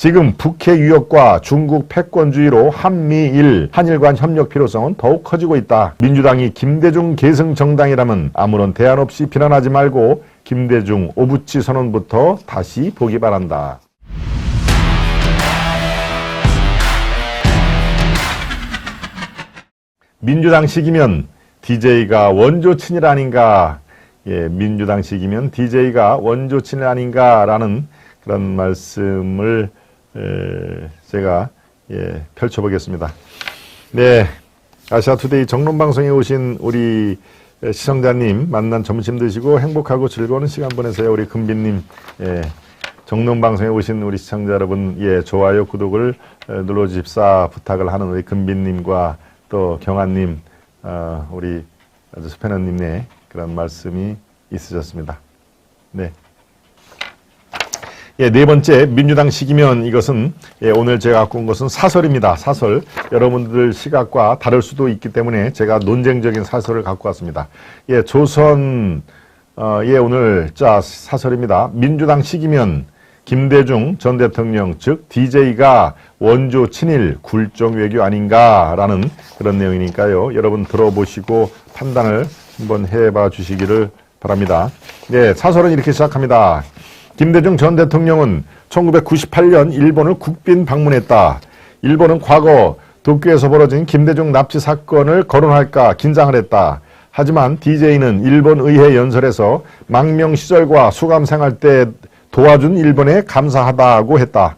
지금 북해 위협과 중국 패권주의로 한미일, 한일 간 협력 필요성은 더욱 커지고 있다. 민주당이 김대중 계승정당이라면 아무런 대안 없이 비난하지 말고 김대중 오부치 선언부터 다시 보기 바란다. 민주당식이면 DJ가 원조 친일 아닌가? 예, 민주당식이면 DJ가 원조 친일 아닌가라는 그런 말씀을 제가 펼쳐보겠습니다. 네, 아시아투데이 정론방송에 오신 우리 시청자님 만난 점심 드시고 행복하고 즐거운 시간 보내세요. 우리 금빈님, 정론방송에 오신 우리 시청자 여러분, 좋아요, 구독을 눌러주십사 부탁을 하는 우리 금빈님과 또 경아님, 우리 아주 스패너님의 그런 말씀이 있으셨습니다. 네. 네 번째, 민주당식이면 이것은 오늘 제가 갖고 온 것은 사설입니다. 사설. 여러분들 시각과 다를 수도 있기 때문에 제가 논쟁적인 사설을 갖고 왔습니다. 조선 오늘 사설입니다. 민주당식이면 김대중 전 대통령 즉 DJ가 원조 친일 굴종 외교 아닌가라는 그런 내용이니까요. 여러분 들어보시고 판단을 한번 해봐 주시기를 바랍니다. 네, 사설은 이렇게 시작합니다. 김대중 전 대통령은 1998년 일본을 국빈 방문했다. 일본은 과거 도쿄에서 벌어진 김대중 납치 사건을 거론할까 긴장을 했다. 하지만 DJ는 일본 의회 연설에서 망명시절과 수감생활 때 도와준 일본에 감사하다고 했다.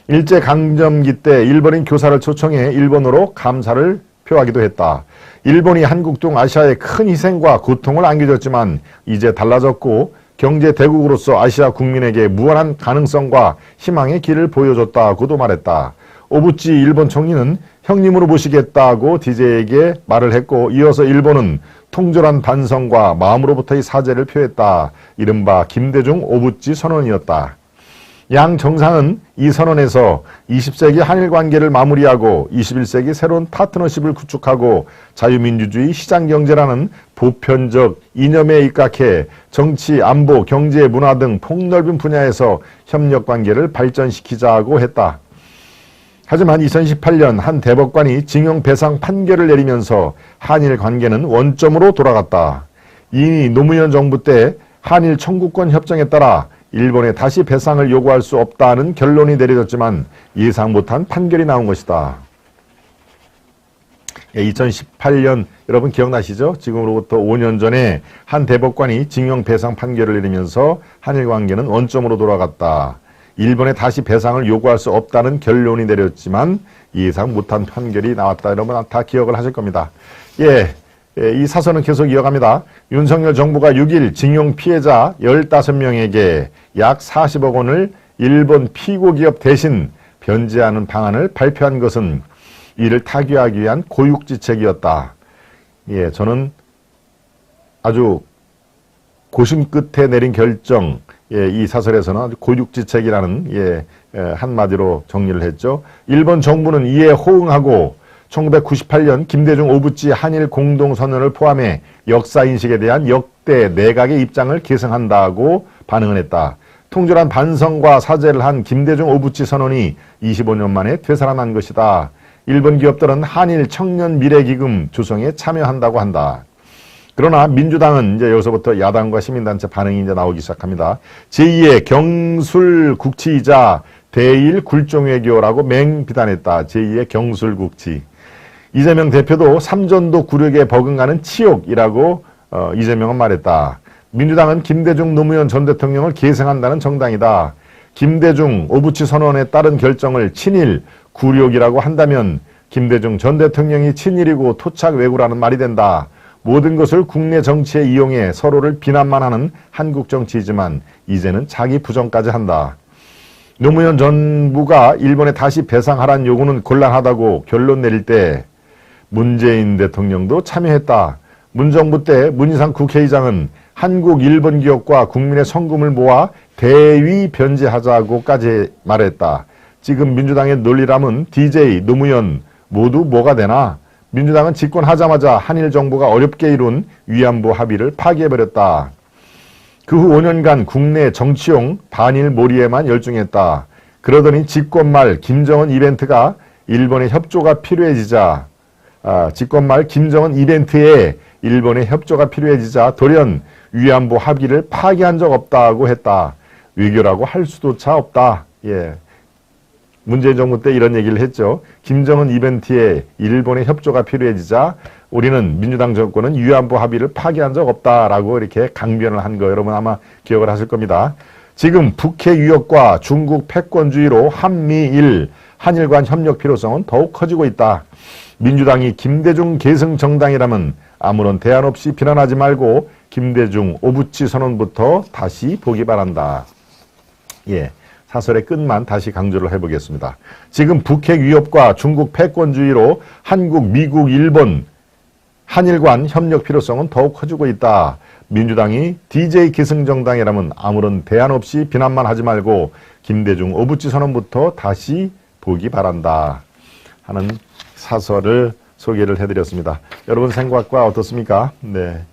일제강점기 때 일본인 교사를 초청해 일본어로 감사를 표하기도 했다. 일본이 한국 등 아시아에 큰 희생과 고통을 안겨줬지만 이제 달라졌고 경제 대국으로서 아시아 국민에게 무한한 가능성과 희망의 길을 보여줬다고도 말했다. 오부치 일본 총리는 형님으로 모시겠다고 DJ에게 말을 했고 이어서 일본은 통절한 반성과 마음으로부터의 사죄를 표했다. 이른바 김대중 오부치 선언이었다. 양 정상은 이 선언에서 20세기 한일 관계를 마무리하고 21세기 새로운 파트너십을 구축하고 자유민주주의 시장경제라는 보편적 이념에 입각해 정치, 안보, 경제, 문화 등 폭넓은 분야에서 협력관계를 발전시키자고 했다. 하지만 2018년 한 대법관이 징용 배상 판결을 내리면서 한일 관계는 원점으로 돌아갔다. 이미 노무현 정부 때 한일 청구권 협정에 따라 일본에 다시 배상을 요구할 수 없다는 결론이 내려졌지만 예상 못한 판결이 나온 것이다. 2018년 여러분 기억나시죠? 지금으로부터 5년 전에 한 대법관이 징용 배상 판결을 내리면서 한일 관계는 원점으로 돌아갔다. 일본에 다시 배상을 요구할 수 없다는 결론이 내렸지만 예상 못한 판결이 나왔다. 여러분 다 기억을 하실 겁니다. 이 사설은 계속 이어갑니다. 윤석열 정부가 6일 징용 피해자 15명에게 약 40억 원을 일본 피고 기업 대신 변제하는 방안을 발표한 것은 이를 타개하기 위한 고육지책이었다. 저는 아주 고심 끝에 내린 결정, 이 사설에서는 아주 고육지책이라는 한마디로 정리를 했죠. 일본 정부는 이에 호응하고 1998년 김대중 오부치 한일 공동선언을 포함해 역사인식에 대한 역대 내각의 입장을 계승한다고 반응을 했다. 통절한 반성과 사죄를 한 김대중 오부치 선언이 25년 만에 되살아난 것이다. 일본 기업들은 한일 청년 미래기금 조성에 참여한다고 한다. 그러나 민주당은 이제 여기서부터 야당과 시민단체 반응이 이제 나오기 시작합니다. 제2의 경술국치이자 대일 굴종외교라고 맹비난했다. 제2의 경술국치. 이재명 대표도 삼전도 굴욕에 버금가는 치욕이라고 이재명은 말했다. 민주당은 김대중 노무현 전 대통령을 계승한다는 정당이다. 김대중 오부치 선언에 따른 결정을 친일, 굴욕이라고 한다면 김대중 전 대통령이 친일이고 토착 왜구라는 말이 된다. 모든 것을 국내 정치에 이용해 서로를 비난만 하는 한국 정치이지만 이제는 자기 부정까지 한다. 노무현 정부가 일본에 다시 배상하라는 요구는 곤란하다고 결론 내릴 때 문재인 대통령도 참여했다. 문정부 때 문희상 국회의장은 한국 일본 기업과 국민의 성금을 모아 대위 변제하자고까지 말했다. 지금 민주당의 논리라면 DJ, 노무현 모두 뭐가 되나? 민주당은 집권하자마자 한일 정부가 어렵게 이룬 위안부 합의를 파기해버렸다. 그 후 5년간 국내 정치용 반일 몰이에만 열중했다. 그러더니 집권 말 김정은 이벤트가 일본의 협조가 필요해지자 집권 말 김정은 이벤트에 일본의 협조가 필요해지자 돌연 위안부 합의를 파기한 적 없다고 했다. 외교라고 할 수도차 없다. 예. 문재인 정부 때 이런 얘기를 했죠. 김정은 이벤트에 일본의 협조가 필요해지자 우리는 민주당 정권은 위안부 합의를 파기한 적 없다라고 이렇게 강변을 한 거 여러분 아마 기억을 하실 겁니다. 지금 북핵 위협과 중국 패권주의로 한미일, 한일 간 협력 필요성은 더욱 커지고 있다. 민주당이 김대중 계승정당이라면 아무런 대안 없이 비난하지 말고 김대중 오부치 선언부터 다시 보기 바란다. 예, 사설의 끝만 다시 강조를 해보겠습니다. 지금 북핵 위협과 중국 패권주의로 한국, 미국, 일본, 한일 간 협력 필요성은 더욱 커지고 있다. 민주당이 DJ 기승정당이라면 아무런 대안 없이 비난만 하지 말고 김대중 오부치 선언부터 다시 보기 바란다 하는 사설을 소개를 해드렸습니다. 여러분 생각과 어떻습니까? 네.